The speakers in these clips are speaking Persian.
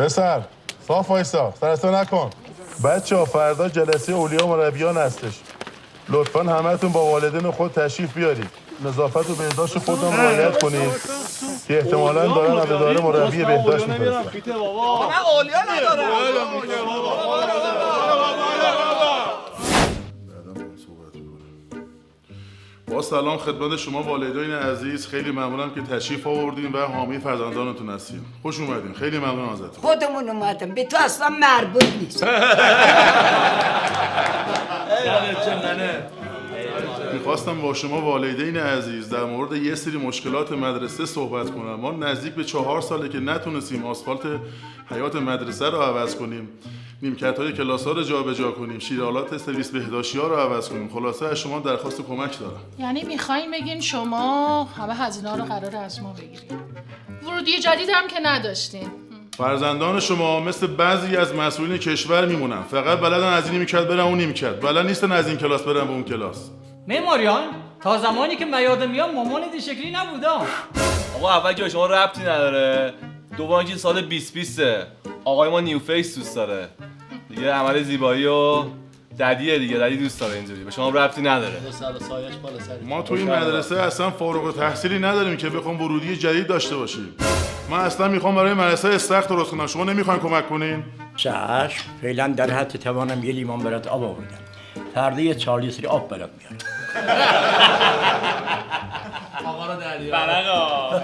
پسر صاف وایسا، سرسته نکن. بچه‌ها فردا جلسه اولیا و مربیان هستش. لطفاً همه‌تون با والدین خود تشریف بیارید. نظافت و بهداشت خودتون رعایت کنید که احتمالاً دارن از اداره مربی بهداشت می‌فرستن. من اولیا ندارم. با سلام خدمت شما والدین عزیز، خیلی ممنونم که تشریف آوردین و حامی فرزندانتون هستین. خوش اومدین. خیلی ممنون ازتون. خودمون اومدم، به تو اصلا مربوط نیست. میخواستم با شما والدین عزیز در مورد یه سری مشکلات مدرسه صحبت کنم. ما نزدیک به 4 ساله که نتونستیم آسفالت حیاط مدرسه رو عوض کنیم، نیمکت‌های کلاس‌ها رو جابجا کنیم، شیرالات سرویس بهداشتی‌ها رو عوض کنیم. خلاصه از شما درخواست کمک دارم. یعنی میخواین بگین شما همه هزینه‌ها رو قراره از ما بگیرید. ورودی جدید هم که نداشتین. فرزندان شما مثل بعضی از مسئولین کشور میمونن، فقط بلدن از این نیمکت برن اون نیمکت، بلد نیستن از این کلاس برن به اون کلاس. معماریان تا زمانی که من یادم میاد مامانت این شکلی نبودم. آقا اول که شما ربطی نداره. دوم که سال 2020 آقای ما نیو فیس دوست داره. دیگه عمل زیبایی و ددیه دیگه، ددی دوست داره اینجوری. به شما ربطی نداره. ما تو این مدرسه اصلا فارغ التحصیلی نداریم که بخوام ورودی جدید داشته باشیم. من اصلا میخوام برای مدرسه استخر درست کنم. شما نمیخواین کمک کنین؟ چشم، فعلا در حد توانم یه لیوان برات آب آوردم. فردا یه 4 لیتر آب برات میارم. آقا رو دریا.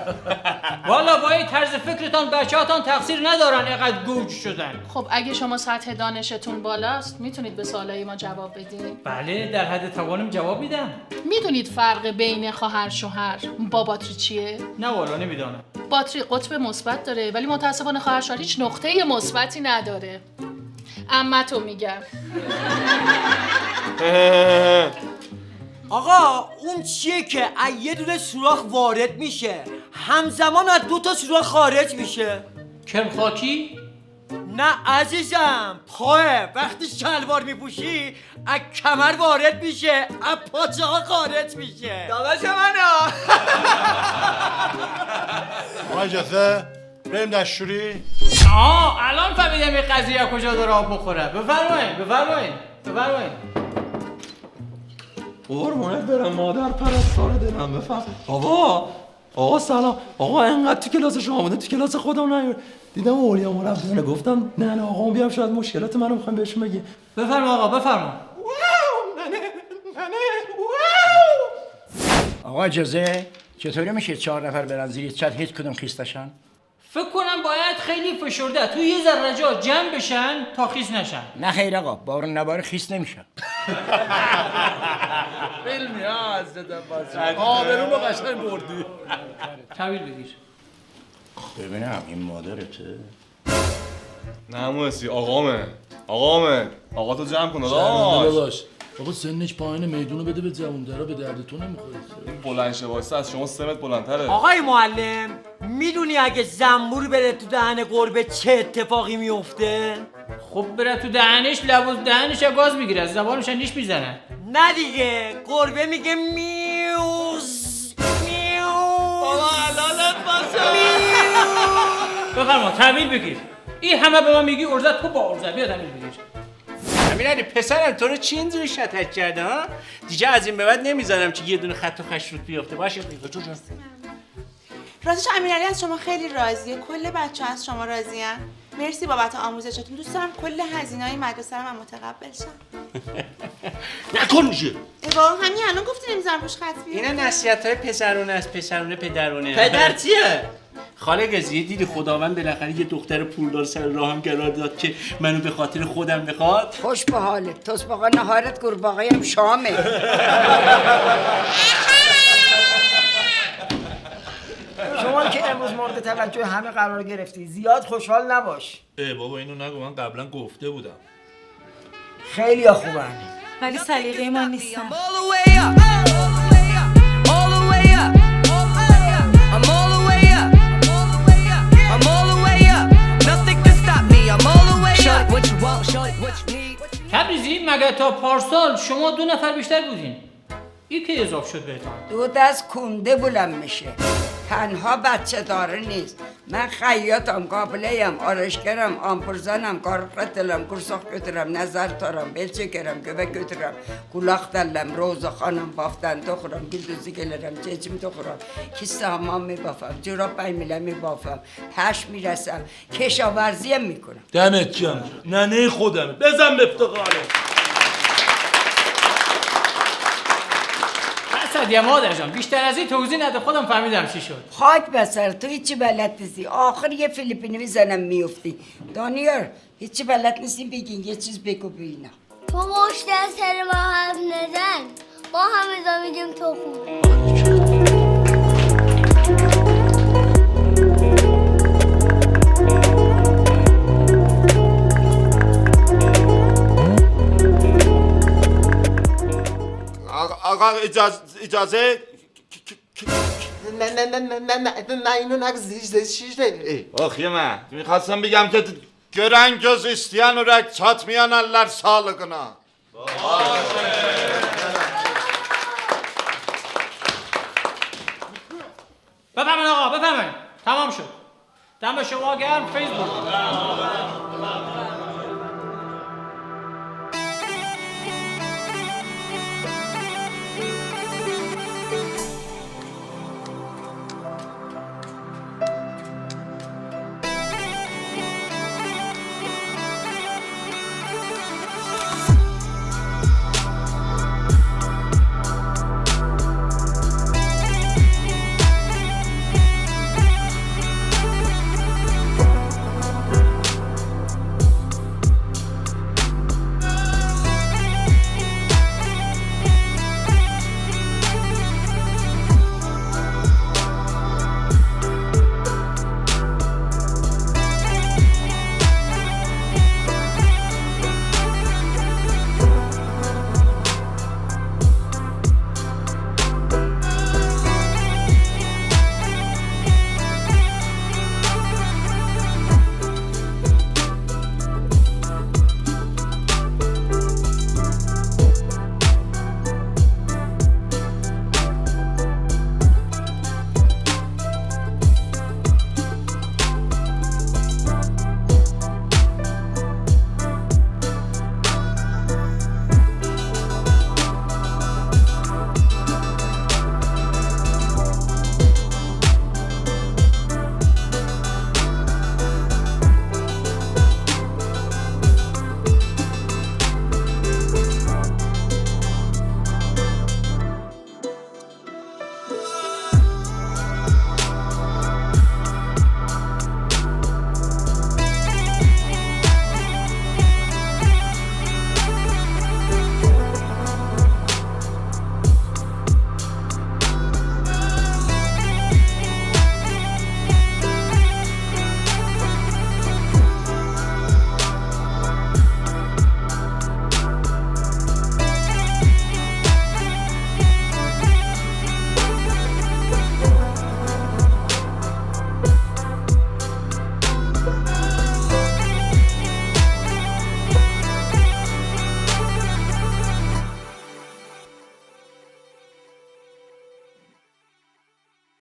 والا با این طرز فکرتان بچه‌هاتان تقصیر ندارن اینقدر گوج شدن. خب اگه شما سطح دانشتون بالاست میتونید به سوالای ما جواب بدین. بله در حد توانم جواب میدم. میدونید فرق بین خواهر شوهر با باتری چیه؟ نه والا نمیدونم. باتری قطب مثبت داره ولی متاسفانه خواهر شوهر هیچ نقطه مثبتی نداره. عمتو میگم. آقا اون چیه که از یه دونه سوراخ وارد میشه همزمان از 2 تا سوراخ خارج میشه؟ کرم خاکی؟ نه عزیزم، پاه وقتی شلوار میپوشی از کمر وارد میشه از پاچه ها خارج میشه. داداش منو. آقا اجازه بریم دستشویی. الان فهمیدم این قضیه کجا داره آب بخوره. بفرمایید. قربونت برم مادر پرستار دلم. بفهم. آقا سلام. آقا اینقدر تو کلاس شما بوده تو کلاس خودم نیومد. دیدم اولیا مربیانه گفتم نه آقا بیام شاید مشکلات منو میخوام بهشون بگی. بفرما آقا بفرما. ننه. آقا اجازه، چطوری میشه 4 نفر برن زیر چت هیچ کدوم خیستشن؟ فکر کنم باید خیلی فشرده تو یه ذره جا جمع بشن تا خیس نشن. نه خیر آقا، بارون نباره خیس نمیشن. علمی ها حضرت عباس. آبرون رو قشنگ بردی. طویل بگیر. ببینم این مادرته؟ نه موسی آقامه. آقا تو جمع کن داداش. بابا سنش پایینه، میدونو بده به جووندارا، به دردتون نمیخوره. این بلند شه واسه از شما 3 متر بلندتره. آقای معلم میدونی اگه زنبور بره تو دهن گربه چه اتفاقی میفته؟ خب بره تو دهنش، لب و دهنش گاز میگیره، از زبانش نیش میزنه. نه دیگه، گربه میگه میوز. بابا حلالت باشه. بفرما طویل بگیر. این همه به من میگی ارزت تو با ارزت. بیا طویل بگیر. امیرعلی پسرم تو رو چی اینجوری شتک کرده ها؟ دیگه از این به بعد نمیذارم که یه دونه خط و خش رود بیفته. باشه دیگه تو راست. راستش امیرعلی از شما خیلی راضیه. کل بچه‌ها از شما راضی‌ان. مرسی بابت آموزشتون. دوست دارم کل هزینه‌های مدرسه رو من متقبل شم. نکن میشه. ایوا همین الان گفتی نمیذارم روش خط بیفته. اینا نصیحت‌های پسرونه است، پسرونه پدرونه. پدر چیه؟ خاله قضیه دیدی خداوند بالاخره یه دختر پولدار سر راهم قرار داد که منو به خاطر خودم بخواد. خوش به حالت، تسباقا نهارت قورباغه هم شامه. شما که امروز مورد توجه همه قرار گرفتی زیاد خوشحال نباش. بابا اینو نگو، من قبلا گفته بودم. خیلی خوبن ولی سلیقه ما نیستن. تبریزی مگه تا پارسال شما 2 نفر بیشتر بودین؟ این که اضافه شد بهتون؟ 2 دست کنده بلند میشه. تنها بچه داره نیست. من خیاطم، قابله‌ام، آرایشگرم، آمپرزنم، کارقتلم، kursak götürürüm, nazar tarım, bel çekerim, göbek götürürüm, kulak derlem, roza hanım, baftan dokurum, güldüzü gelirim, cecim dokurum, kisse hamam mi bafam, cürap aymile mi bafam, peş mi resem, کشاورزی میکنم. دمت گرم ننه خودمه بزن به افتقاله. حسد مادر جان بیشتر از این توضیح نده خودم فهمیدم چی شد. خاک بسر تو هیچی بلد نیستی. آخر یه فیلیپینی میزنم میفتی. دانیار هیچی بلد نیستی بگین یه چیز بگو ببینم. تو مشتر سر ما حرف نزن. ما همیزا میگیم تو خوب. آقا اجازه نه اینو نگو زیجده آخی من میخواستم بگم که gören göz isteyen ürek çatmayan eller sağlığına. بفهمین آقا بفهمین تمام شد. دم شما گرم فیسبوک.